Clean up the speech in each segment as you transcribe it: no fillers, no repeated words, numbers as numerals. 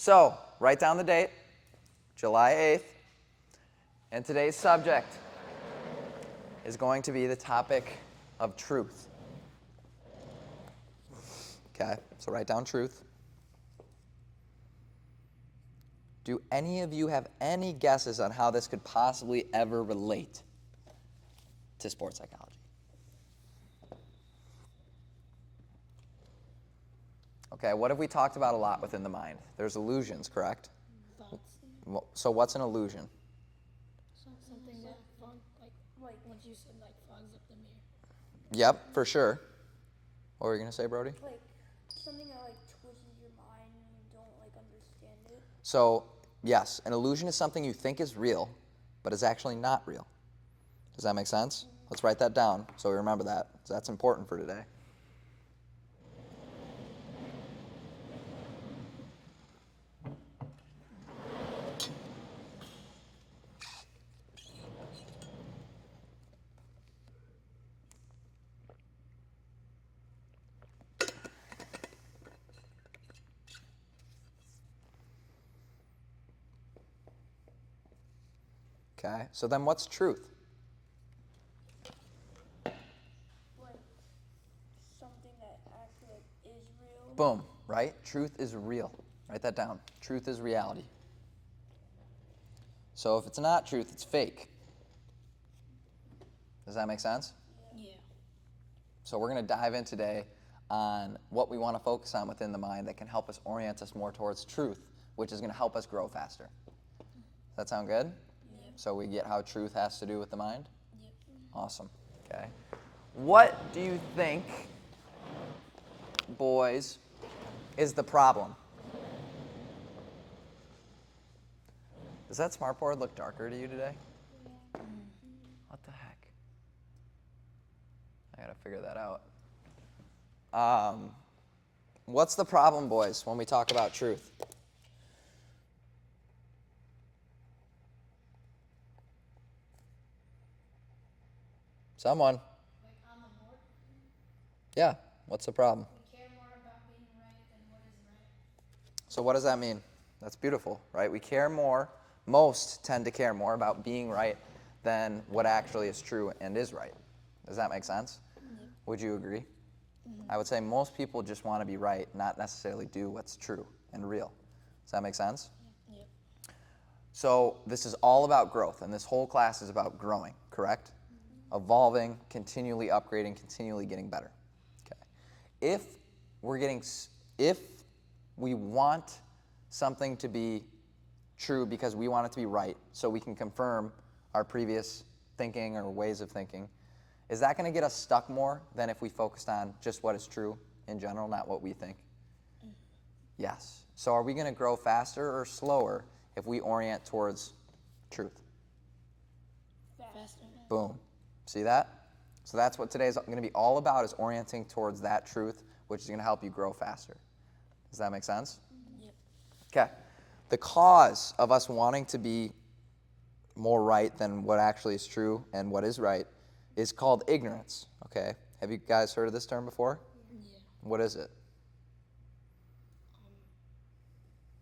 So, write down the date, July 8th, and today's subject is going to be the topic of truth. Okay, so write down truth. Do any of you have any guesses on how this could possibly ever relate to sports psychology? Okay, what have we talked about a lot within the mind? There's illusions, correct? Thoughts. So what's an illusion? Something that like what you said, like fogs up the mirror. Yep, for sure. What were you going to say, Brody? Like something that like twists your mind and you don't like understand it. So, yes, an illusion is something you think is real, but is actually not real. Does that make sense? Let's write that down so we remember that. That's important for today. Okay, so then what's truth? Like something that actually is real. Boom, right? Truth is real. Write that down. Truth is reality. So if it's not truth, it's fake. Does that make sense? Yeah. So we're going to dive in today on what we want to focus on within the mind that can help us orient us more towards truth, which is going to help us grow faster. Does that sound good? Yep. So we get how truth has to do with the mind? Yep. Awesome. Okay. What do you think, boys, is the problem? Does that smartboard look darker to you today? Yeah. What the heck? I gotta figure that out. What's the problem, boys, when we talk about truth? Someone. Like on the board, Yeah. What's the problem? we care more about being right than what is right. So what does that mean? That's beautiful, right? We care more, most tend to care more about being right than what actually is true and is right. Does that make sense? Yep. Would you agree? I would say most people just want to be right, not necessarily do what's true and real. Does that make sense? Yep. So this is all about growth, and this whole class is about growing, correct? Evolving, continually upgrading, continually getting better. Okay. If we want something to be true because we want it to be right, so we can confirm our previous thinking or ways of thinking, is that going to get us stuck more than if we focused on just what is true in general, not what we think? Yes. So are we going to grow faster or slower if we orient towards truth? Faster. Boom. See that? So that's what today's going to be all about, is orienting towards that truth, which is going to help you grow faster. Does that make sense? Yep. Okay. The cause of us wanting to be more right than what actually is true and what is right is called ignorance. Okay. Have you guys heard of this term before? Yeah. What is it?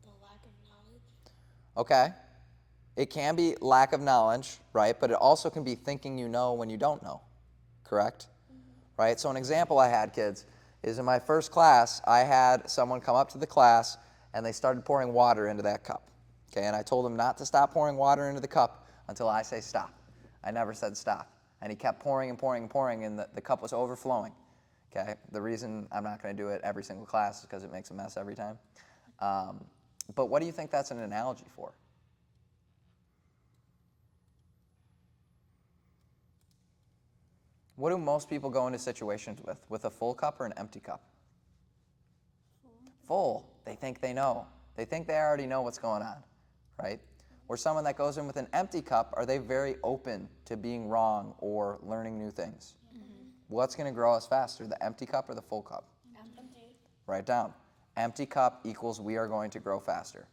The lack of knowledge. Okay. It can be lack of knowledge, right? But it also can be thinking you know when you don't know. Correct? Right? So an example I had, kids, is in my first class, I had someone come up to the class and they started pouring water into that cup. Okay, and I told him not to stop pouring water into the cup until I say stop. I never said stop. And he kept pouring and pouring and pouring, and the cup was overflowing. Okay, the reason I'm not going to do it every single class is because it makes a mess every time. But what do you think that's an analogy for? What do most people go into situations with a full cup or an empty cup? Full. They think they know. They think they already know what's going on, right? Or someone that goes in with an empty cup, are they very open to being wrong or learning new things? What's going to grow us faster, the empty cup or the full cup? Empty. Write down. Empty cup equals we are going to grow faster.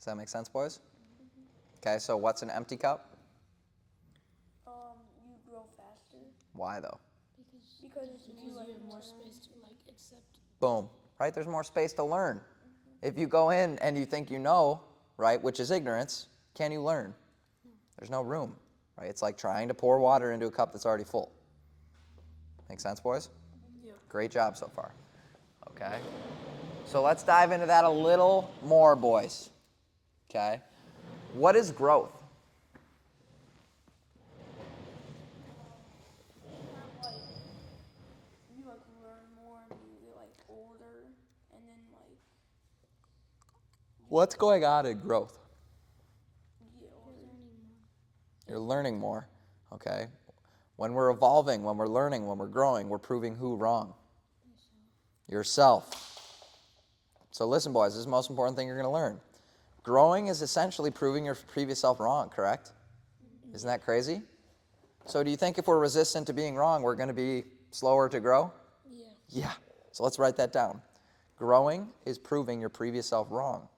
Does that make sense, boys? Okay, so what's an empty cup? You grow faster Why though? because you have more space to like accept. Boom, right? There's more space to learn. If you go in and you think you know, right, which is ignorance, can you learn? There's no room, right? It's like trying to pour water into a cup that's already full. Make sense, boys? Yep. Great job so far. Okay. So let's dive into that a little more, boys. Okay. What is growth? like you like learn more and you get like older and then like What's going on in growth? you get older. You're learning more. Okay. When we're evolving, when we're learning, when we're growing, we're proving who wrong? Yourself. So listen, boys, this is the most important thing you're going to learn. Growing is essentially proving your previous self wrong, correct? Isn't that crazy? So do you think if we're resistant to being wrong, we're going to be slower to grow? Yeah. Yeah. So let's write that down. Growing is proving your previous self wrong.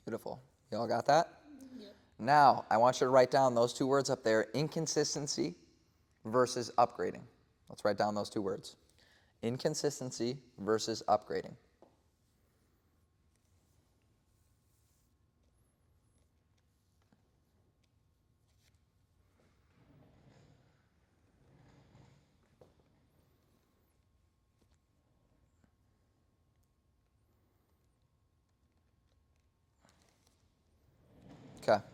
Beautiful. You all got that? Yep. Now, I want you to write down those two words up there, inconsistency versus upgrading. Let's write down those two words. Inconsistency versus upgrading. Okay.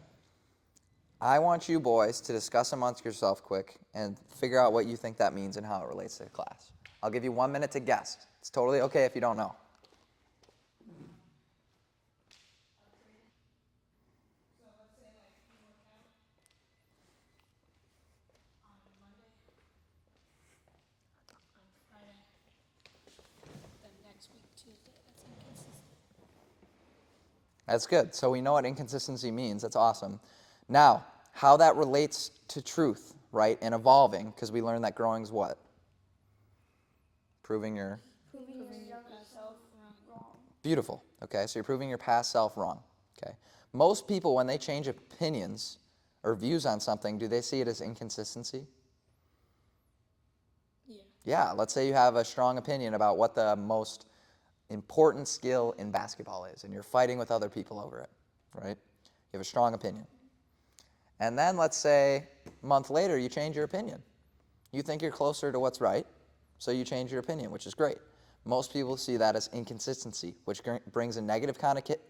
I want you boys to discuss amongst yourself quick and figure out what you think that means and how it relates to the class. I'll give you 1 minute to guess. It's totally okay if you don't know. On Friday. Then next week, Tuesday. That's inconsistent. That's good. So we know what inconsistency means. That's awesome. Now, how that relates to truth, right, and evolving, because we learned that growing is what? Proving your... Proving your younger self wrong. Beautiful. Okay, so you're proving your past self wrong. Okay. Most people, when they change opinions or views on something, do they see it as inconsistency? Yeah. Yeah, let's say you have a strong opinion about what the most important skill in basketball is, and you're fighting with other people over it, right? You have a strong opinion. And then let's say a month later you change your opinion. You think you're closer to what's right, so you change your opinion, which is great. Most people see that as inconsistency, which brings a negative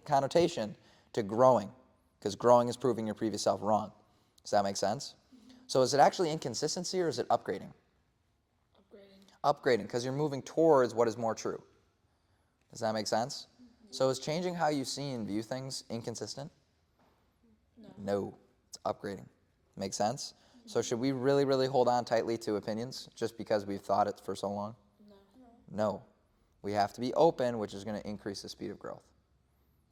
connotation to growing, because growing is proving your previous self wrong. Does that make sense? So is it actually inconsistency or is it upgrading? Upgrading. Upgrading, because you're moving towards what is more true. Does that make sense? So is changing how you see and view things inconsistent? No, it's upgrading. Make sense? So should we really, really hold on tightly to opinions just because we've thought it for so long? No. We have to be open, which is going to increase the speed of growth.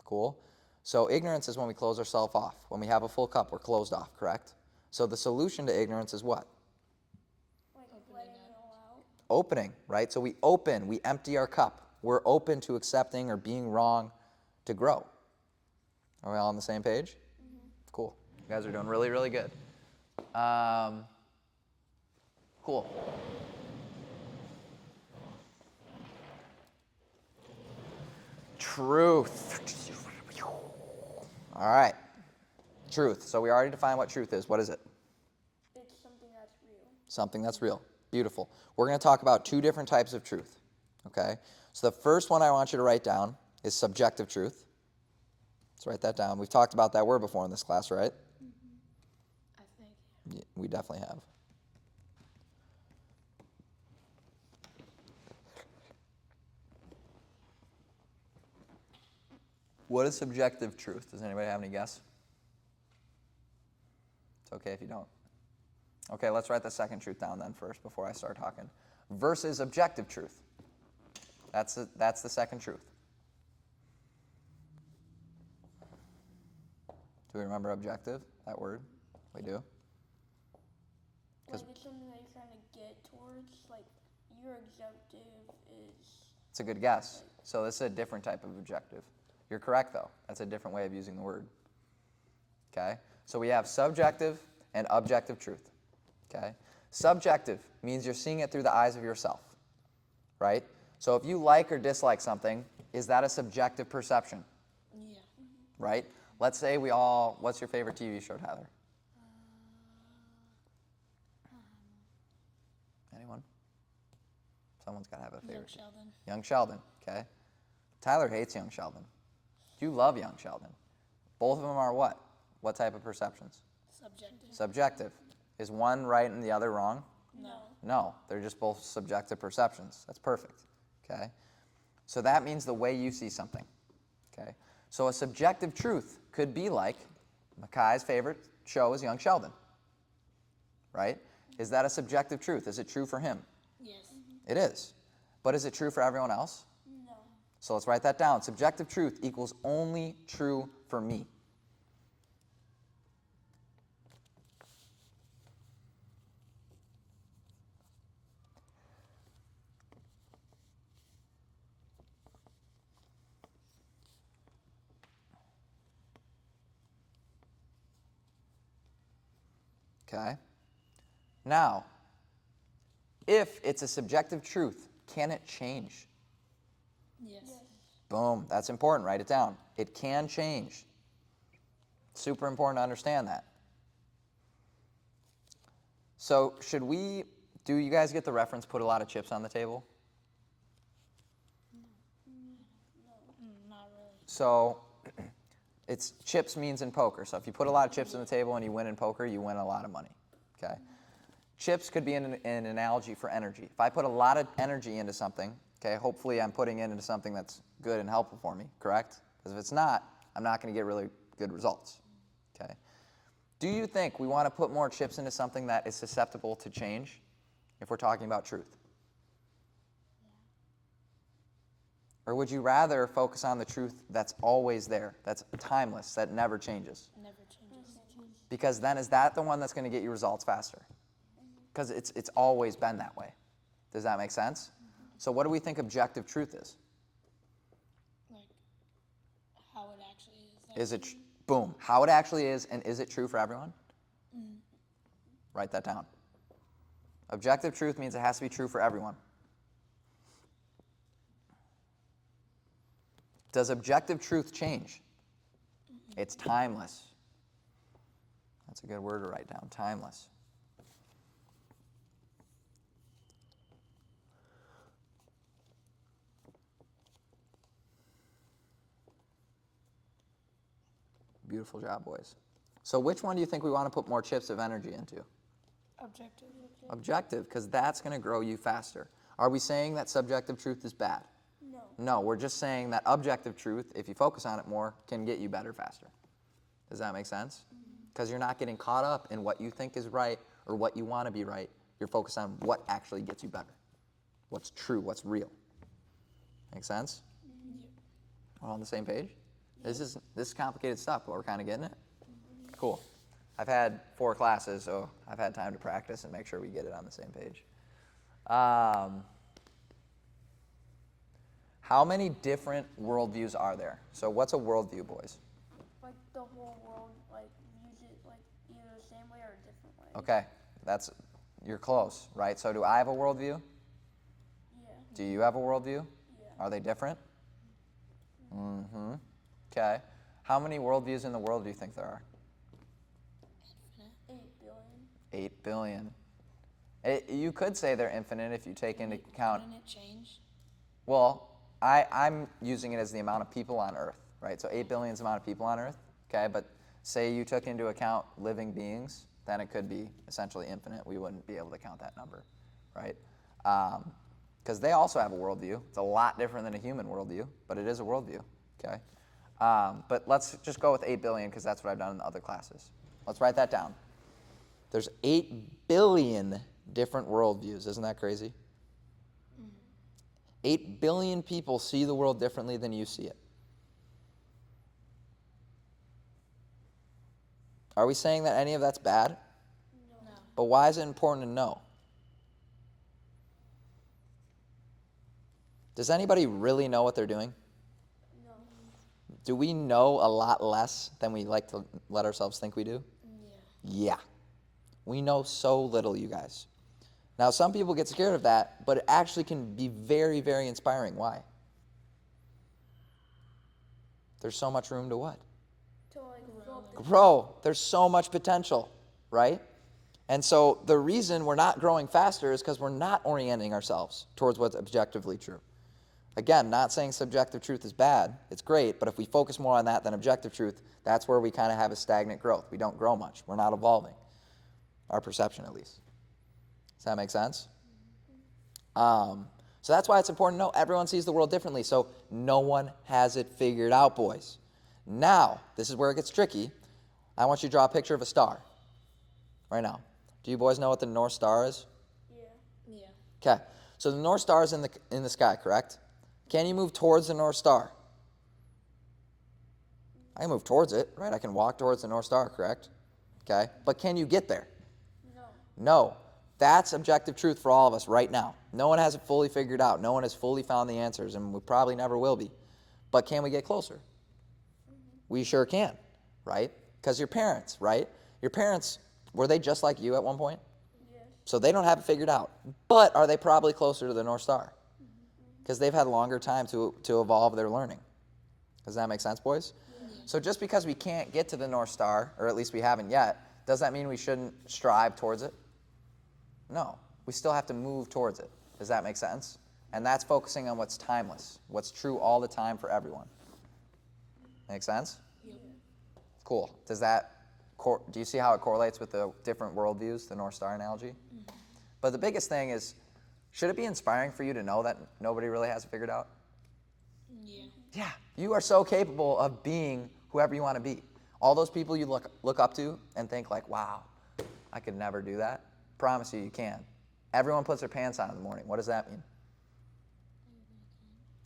Cool? So ignorance is when we close ourselves off. When we have a full cup, we're closed off, correct? So the solution to ignorance is what? Like letting it all out. Opening, right? So we open, we empty our cup. We're open to accepting or being wrong to grow. Are we all on the same page? Cool. You guys are doing really, really good. Cool. Truth. All right. Truth. So we already defined what truth is. What is it? It's something that's real. Something that's real. Beautiful. We're going to talk about two different types of truth. Okay? So the first one I want you to write down is subjective truth. Let's write that down. We've talked about that word before in this class, right? I think. Yeah, we definitely have. What is subjective truth? Does anybody have any guess? It's okay if you don't. Okay, let's write the second truth down then first before I start talking. Versus objective truth. That's the second truth. Do we remember objective, that word? We do? Like it's something that you're trying to get towards. Like your objective is. It's a good guess. So this is a different type of objective. You're correct, though. That's a different way of using the word. Okay? So we have subjective and objective truth. Okay? Subjective means you're seeing it through the eyes of yourself. Right? So if you like or dislike something, is that a subjective perception? Yeah. Right? Let's say we all, what's your favorite TV show, Tyler? Anyone? Someone's got to have a favorite. Young Sheldon. Young Sheldon, okay. Tyler hates Young Sheldon. You love Young Sheldon. Both of them are what? What type of perceptions? Subjective. Subjective. Is one right and the other wrong? No. No, they're just both subjective perceptions. That's perfect, okay? So that means the way you see something, okay? So a subjective truth could be like, Makai's favorite show is Young Sheldon, right? Is that a subjective truth? Is it true for him? Yes. It is. But is it true for everyone else? No. So let's write that down. Subjective truth equals only true for me. Okay? Now, if it's a subjective truth, can it change? Yes. Boom, that's important. Write it down. It can change. Super important to understand that. So do you guys get the reference, put a lot of chips on the table? Not really. So it's chips means in poker. So if you put a lot of chips on the table and you win in poker, you win a lot of money. Okay? Chips could be an analogy for energy. If I put a lot of energy into something, okay, hopefully I'm putting it into something that's good and helpful for me, correct? Because if it's not, I'm not going to get really good results. Okay? Do you think we want to put more chips into something that is susceptible to change if we're talking about truth? Or would you rather focus on the truth that's always there, that's timeless, that never changes? Never changes. Because then is that the one that's going to get you results faster? Because it's always been that way. Does that make sense? So what do we think objective truth is? Like how it actually is. Is it, boom, how it actually is, and is it true for everyone? Write that down. Objective truth means it has to be true for everyone. Does objective truth change? It's timeless. That's a good word to write down, timeless. Beautiful job, boys. So which one do you think we want to put more chips of energy into? Objective. Objective, because that's going to grow you faster. Are we saying that subjective truth is bad? No. No, we're just saying that objective truth, if you focus on it more, can get you better faster. Does that make sense? Because you're not getting caught up in what you think is right or what you want to be right. You're focused on what actually gets you better. What's true, what's real. Make sense? All on the same page? This is complicated stuff, but we're kind of getting it? Cool. I've had 4 classes, so I've had time to practice and make sure we get it on the same page. How many different worldviews are there? So what's a worldview, boys? Like the whole world, like use it like either the same way or a different way. Okay, you're close, right? So do I have a worldview? Yeah. Do you have a worldview? Yeah. Are they different? Mm-hmm. Okay. How many worldviews in the world do you think there are? 8 billion. 8 billion. You could say they're infinite if you take into account. Wouldn't it change? Well, I'm using it as the amount of people on Earth, right? So 8 billion is the amount of people on Earth, okay? But say you took into account living beings, then it could be essentially infinite. We wouldn't be able to count that number, right? Because they also have a worldview. It's a lot different than a human worldview, but it is a worldview, okay? But let's just go with 8 billion because that's what I've done in the other classes. Let's write that down. There's 8 billion different worldviews. Isn't that crazy? 8 billion people see the world differently than you see it. Are we saying that any of that's bad? No. But why is it important to know? Does anybody really know what they're doing? No. Do we know a lot less than we like to let ourselves think we do? Yeah. Yeah. We know so little, you guys. Now, some people get scared of that, but it actually can be very, very inspiring. Why? There's so much room to what? To like fill up the Grow. There's so much potential, right? And so the reason we're not growing faster is because we're not orienting ourselves towards what's objectively true. Again, not saying subjective truth is bad. It's great, but if we focus more on that than objective truth, that's where we kind of have a stagnant growth. We don't grow much. We're not evolving. Our perception, at least. Does that make sense? So that's why it's important to know everyone sees the world differently, so no one has it figured out, boys. Now, this is where it gets tricky. I want you to draw a picture of a star right now. Do you boys know what the North Star is? Yeah. Yeah. Okay, so the North Star is in the sky, correct? Can you move towards the North Star? I can move towards it, right? I can walk towards the North Star, correct? Okay, but can you get there? No. No. That's objective truth for all of us right now. No one has it fully figured out. No one has fully found the answers, and we probably never will be. But can we get closer? We sure can, right? Because your parents, right? Your parents, were they just like you at one point? Yes. So they don't have it figured out. But are they probably closer to the North Star? Because they've had longer time to evolve their learning. Does that make sense, boys? So just because we can't get to the North Star, or at least we haven't yet, does that mean we shouldn't strive towards it? No. We still have to move towards it. Does that make sense? And that's focusing on what's timeless, what's true all the time for everyone. Make sense? Yep. Cool. Do you see how it correlates with the different worldviews, the North Star analogy? But the biggest thing is, should it be inspiring for you to know that nobody really has it figured out? Yeah. Yeah. You are so capable of being whoever you want to be. All those people you look up to and think like, wow, I could never do that. Promise you can. Everyone puts their pants on in the morning. What does that mean?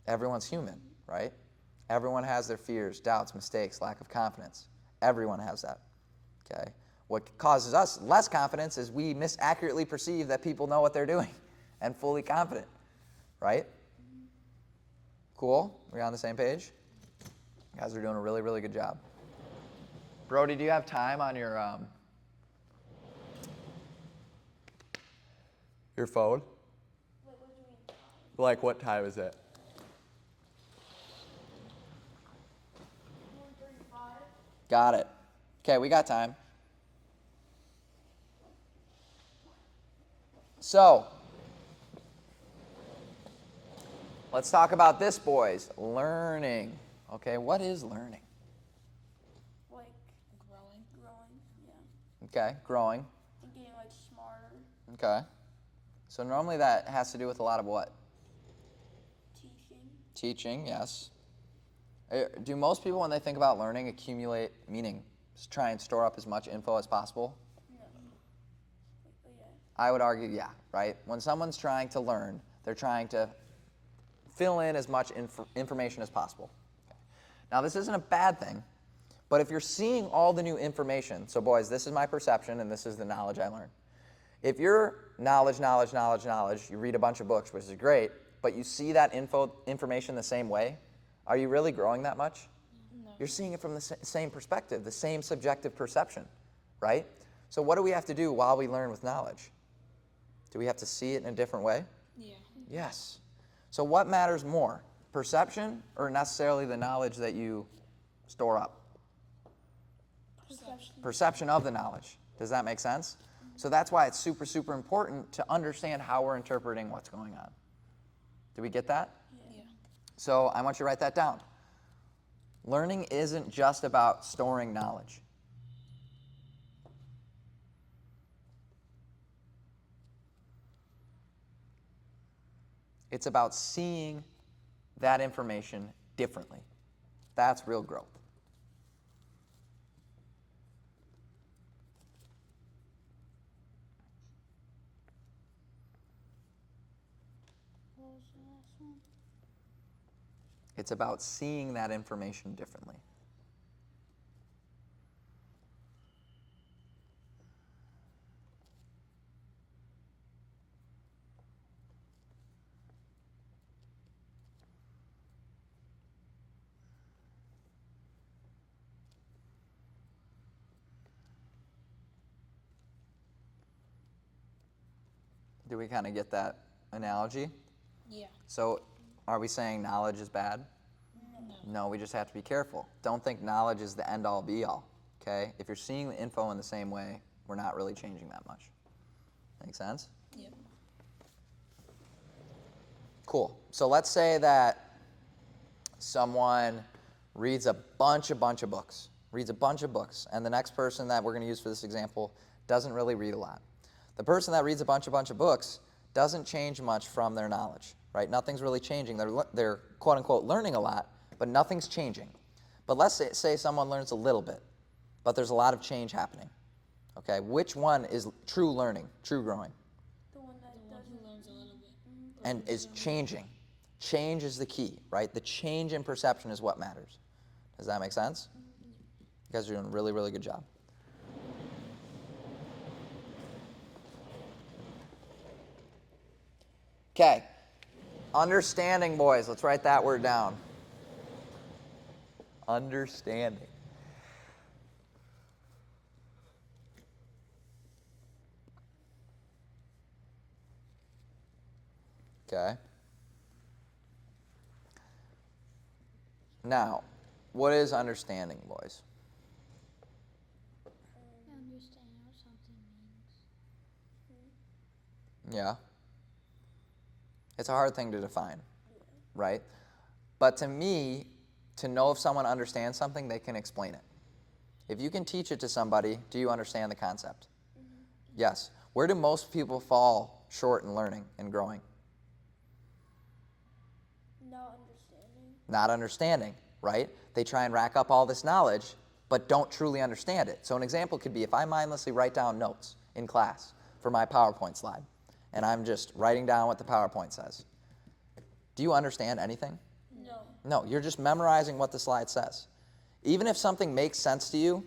Everyone's human, right? Everyone has their fears, doubts, mistakes, lack of confidence. Everyone has that. Okay? What causes us less confidence is we misaccurately perceive that people know what they're doing and fully confident, right? Cool? We on the same page? You guys are doing a really, really good job. Brody, do you have time on your phone? Wait, what do you mean? Like, what time is it? 1:35. Got it. Okay, we got time. So, let's talk about this, boys. Learning. Okay, what is learning? Like Growing. growing. Yeah. Okay, growing. And getting like smarter. Okay. So normally that has to do with a lot of what? Teaching. Teaching, yes. Do most people, when they think about learning, accumulate meaning? Just try and store up as much info as possible? No. Yeah. I would argue, yeah, right? When someone's trying to learn, they're trying to fill in as much information as possible. Okay. Now, this isn't a bad thing, but if you're seeing all the new information, so boys, this is my perception and this is the knowledge I learned. If you're knowledge, you read a bunch of books, which is great, but you see that information the same way, are you really growing that much? No. You're seeing it from the same perspective, the same subjective perception, right? So what do we have to do while we learn with knowledge? Do we have to see it in a different way? Yeah. Yes. So what matters more, perception or necessarily the knowledge that you store up? Perception. Perception of the knowledge. Does that make sense? So that's why it's super, super important to understand how we're interpreting what's going on. Do we get that? Yeah. So I want you to write that down. Learning isn't just about storing knowledge. It's about seeing that information differently. That's real growth. It's about seeing that information differently. Do we kind of get that analogy? Yeah. So are we saying knowledge is bad? No, we just have to be careful. Don't think knowledge is the end-all be-all, okay? If you're seeing the info in the same way, we're not really changing that much. Make sense? Yep. Cool. So let's say that someone reads a bunch of books, and the next person that we're going to use for this example doesn't really read a lot. The person that reads a bunch of books doesn't change much from their knowledge, right? Nothing's really changing. They're quote-unquote learning a lot, but nothing's changing. But let's say someone learns a little bit, but there's a lot of change happening, okay? Which one is true learning, true growing? The one that doesn't. Learns a little bit. And is changing. Change is the key, right? The change in perception is what matters. Does that make sense? You guys are doing a really, really good job. Okay. Understanding, boys. Let's write that word down. Understanding. Okay. Now, what is understanding, boys? Understand what something means. Yeah. It's a hard thing to define, right? But to me, to know if someone understands something, they can explain it. If you can teach it to somebody, do you understand the concept? Yes. Where do most people fall short in learning and growing? Not understanding. Not understanding, right? They try and rack up all this knowledge, but don't truly understand it. So an example could be if I mindlessly write down notes in class for my PowerPoint slide, and I'm just writing down what the PowerPoint says. Do you understand anything? No. No, you're just memorizing what the slide says. Even if something makes sense to you,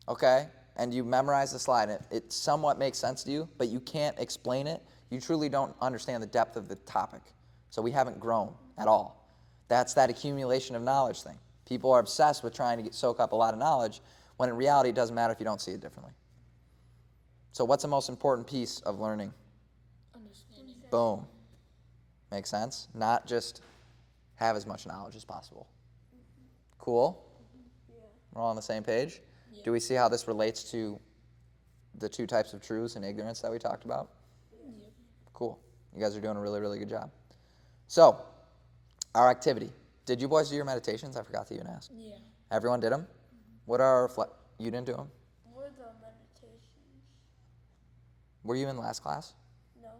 okay, and you memorize the slide, and it somewhat makes sense to you, but you can't explain it, you truly don't understand the depth of the topic. So we haven't grown at all. That's that accumulation of knowledge thing. People are obsessed with trying to soak up a lot of knowledge, when in reality it doesn't matter if you don't see it differently. So what's the most important piece of learning? Understanding. Boom. Make sense? Not just have as much knowledge as possible. Cool? Yeah. We're all on the same page? Yeah. Do we see how this relates to the two types of truths and ignorance that we talked about? Yep. Cool. You guys are doing a really, really good job. So, our activity. Did you boys do your meditations? I forgot to even ask. Yeah. Everyone did them? What are you didn't do them? What are the meditations? Were you in last class? No.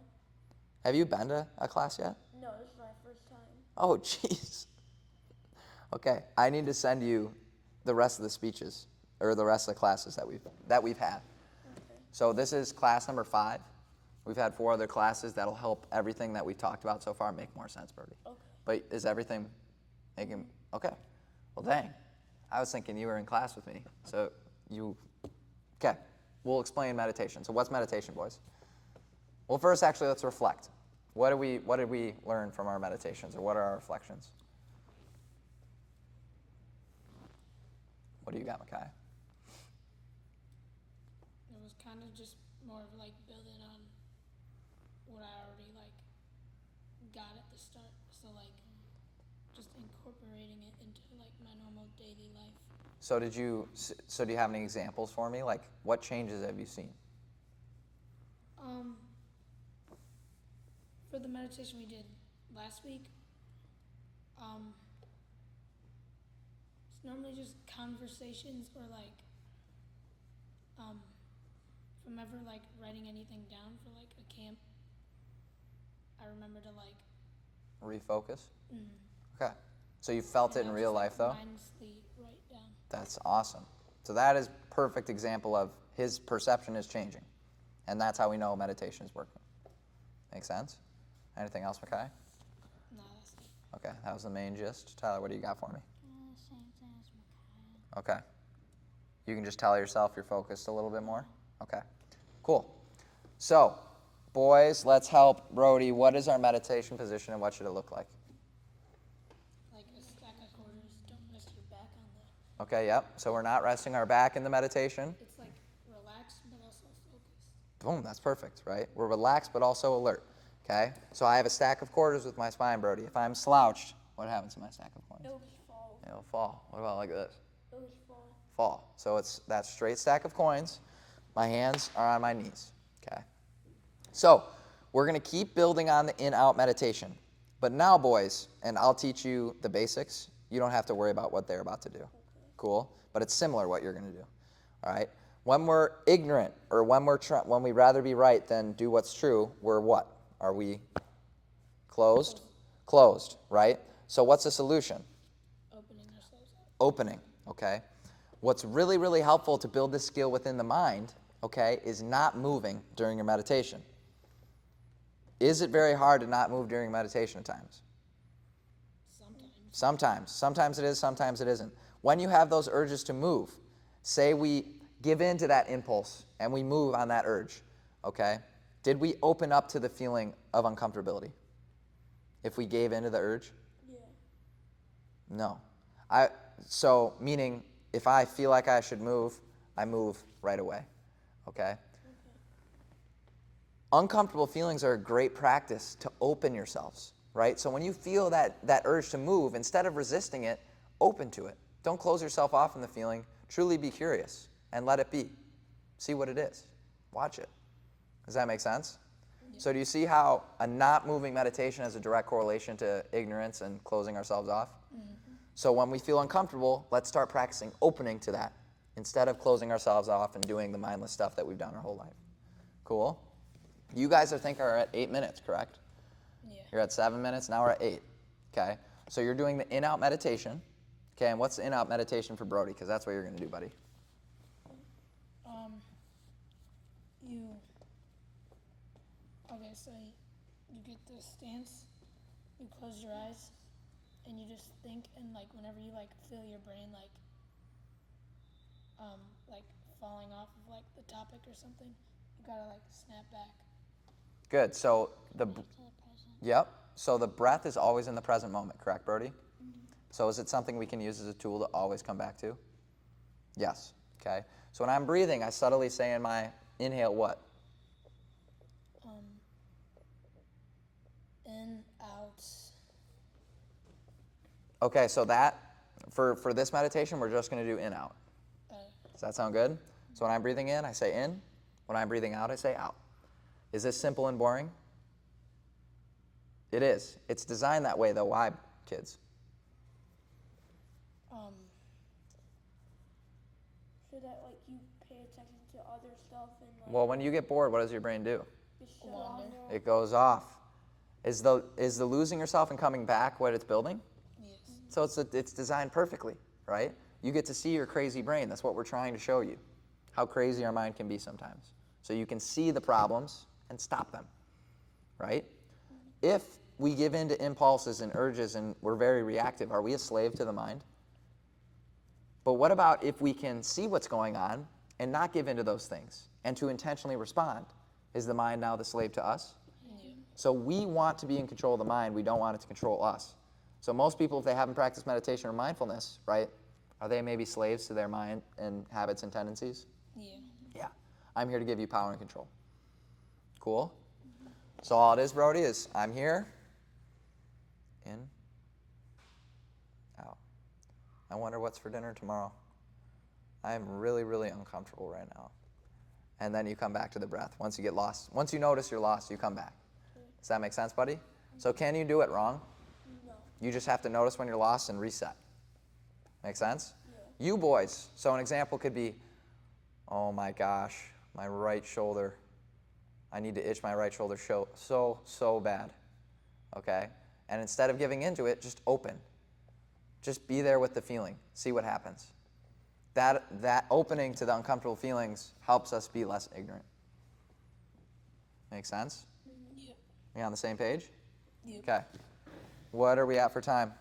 Have you been to a class yet? No, this is my first time. Oh, jeez. Okay, I need to send you the rest of the speeches, or the rest of the classes that we've had. Okay. So this is class number 5. We've had 4 other classes that'll help everything that we've talked about so far make more sense, Birdie. Okay. But is everything making, okay. Well, dang. I was thinking you were in class with me. So okay. We'll explain meditation. So what's meditation, boys? Well, first, actually, let's reflect. What did we learn from our meditations, or what are our reflections? What do you got, Makai? It was kind of just more of like building on what I already like got at the start. So like just incorporating it into like my normal daily life. So do you have any examples for me? Like, what changes have you seen? For the meditation we did last week, it's normally just conversations or like, if I'm ever like writing anything down for like a camp, I remember to like. Refocus? Okay. So you felt it in real life, though? Mindlessly write down. That's awesome. So that is a perfect example of his perception is changing. And that's how we know meditation is working. Make sense? Anything else, Makai? No, that's it. Okay, that was the main gist. Tyler, what do you got for me? Same thing as Micaiah. Okay. You can just tell yourself you're focused a little bit more? Okay, cool. So, boys, let's help Brody. What is our meditation position and what should it look like? Like a stack of quarters. Don't rest your back on the. Okay, yep. So we're not resting our back in the meditation. It's like relaxed but also focused. Boom, that's perfect, right? We're relaxed but also alert. Okay? So I have a stack of quarters with my spine, Brody. If I'm slouched, what happens to my stack of coins? It'll just fall. It'll fall. What about like this? It'll just fall. Fall. So it's that straight stack of coins. My hands are on my knees. Okay? So we're going to keep building on the in-out meditation. But now, boys, and I'll teach you the basics. You don't have to worry about what they're about to do. Okay. Cool? But it's similar what you're going to do. All right? When we're ignorant or when we'd rather be right than do what's true, we're what? Are we closed? Closed, right? So what's the solution? Opening ourselves up. Opening, okay? What's really, really helpful to build this skill within the mind, okay, is not moving during your meditation. Is it very hard to not move during meditation at times? Sometimes. Sometimes it is, sometimes it isn't. When you have those urges to move, say we give in to that impulse and we move on that urge, okay? Did we open up to the feeling of uncomfortability if we gave in to the urge? Yeah. No. So meaning if I feel like I should move, I move right away, okay? Uncomfortable feelings are a great practice to open yourselves, right? So when you feel that urge to move, instead of resisting it, open to it. Don't close yourself off from the feeling. Truly be curious and let it be. See what it is. Watch it. Does that make sense? Yeah. So do you see how a not moving meditation has a direct correlation to ignorance and closing ourselves off? Mm-hmm. So when we feel uncomfortable, let's start practicing opening to that instead of closing ourselves off and doing the mindless stuff that we've done our whole life. Cool? You guys, I think, are at 8 minutes, correct? Yeah. You're at 7 minutes, now we're at 8. Okay? So you're doing the in-out meditation. Okay, and what's the in-out meditation for Brody? Because that's what you're going to do, buddy. Okay, so you get the stance, you close your eyes, and you just think, and like whenever you like feel your brain like falling off of like the topic or something, you gotta like snap back. Good. So To the present. Yep. So the breath is always in the present moment, correct, Brody? Mm-hmm. So is it something we can use as a tool to always come back to? Yes. Okay. So when I'm breathing, I subtly say in my inhale what? In, out. Okay, so that, for this meditation, we're just going to do in, out. Does that sound good? So when I'm breathing in, I say in. When I'm breathing out, I say out. Is this simple and boring? It is. It's designed that way, though. Why, kids? So that like you pay attention to other stuff and like. Well, when you get bored, what does your brain do? Just shut off. It goes off. Is the losing yourself and coming back what it's building? Yes. So it's designed perfectly, right? You get to see your crazy brain. That's what we're trying to show you, how crazy our mind can be sometimes. So you can see the problems and stop them, right? If we give in to impulses and urges and we're very reactive, are we a slave to the mind? But what about if we can see what's going on and not give in to those things and to intentionally respond? Is the mind now the slave to us? Yeah. So we want to be in control of the mind. We don't want it to control us. So most people, if they haven't practiced meditation or mindfulness, right, are they maybe slaves to their mind and habits and tendencies? Yeah. Yeah. I'm here to give you power and control. Cool? So all it is, Brody, is I'm here, in, out. I wonder what's for dinner tomorrow. I am really, really uncomfortable right now. And then you come back to the breath. Once you get lost, once you notice you're lost, you come back. Does that make sense, buddy? So can you do it wrong? No. You just have to notice when you're lost and reset. Make sense? Yeah. You boys, so an example could be, oh my gosh, my right shoulder. I need to itch my right shoulder so bad. Okay? And instead of giving into it, just open. Just be there with the feeling. See what happens. That opening to the uncomfortable feelings helps us be less ignorant. Make sense? Yep. You on the same page? Yep. Okay. What are we at for time?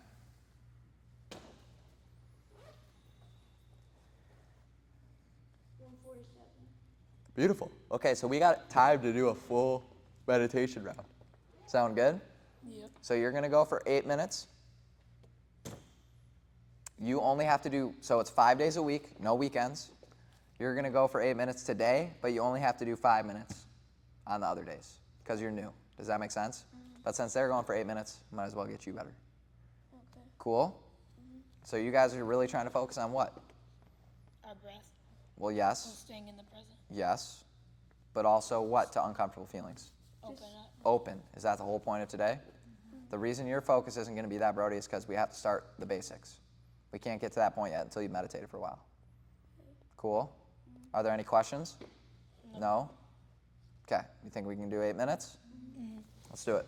Beautiful. Okay, so we got time to do a full meditation round. Sound good? Yep. So you're going to go for 8 minutes. You only have to do, so it's 5 days a week, no weekends. You're going to go for 8 minutes today, but you only have to do 5 minutes on the other days because you're new. Does that make sense? But since they're going for 8 minutes, might as well get you better. Okay. Cool? So you guys are really trying to focus on what? Our breath. Well, Well, yes, staying in the present. yes, but also what to uncomfortable feelings? Open up. Open. Is that the whole point of today? The reason your focus isn't going to be that, Brody, is because we have to start the basics. We can't get to that point yet until you've meditated for a while. Cool? Are there any questions? No? Okay. You think we can do 8 minutes? Let's do it.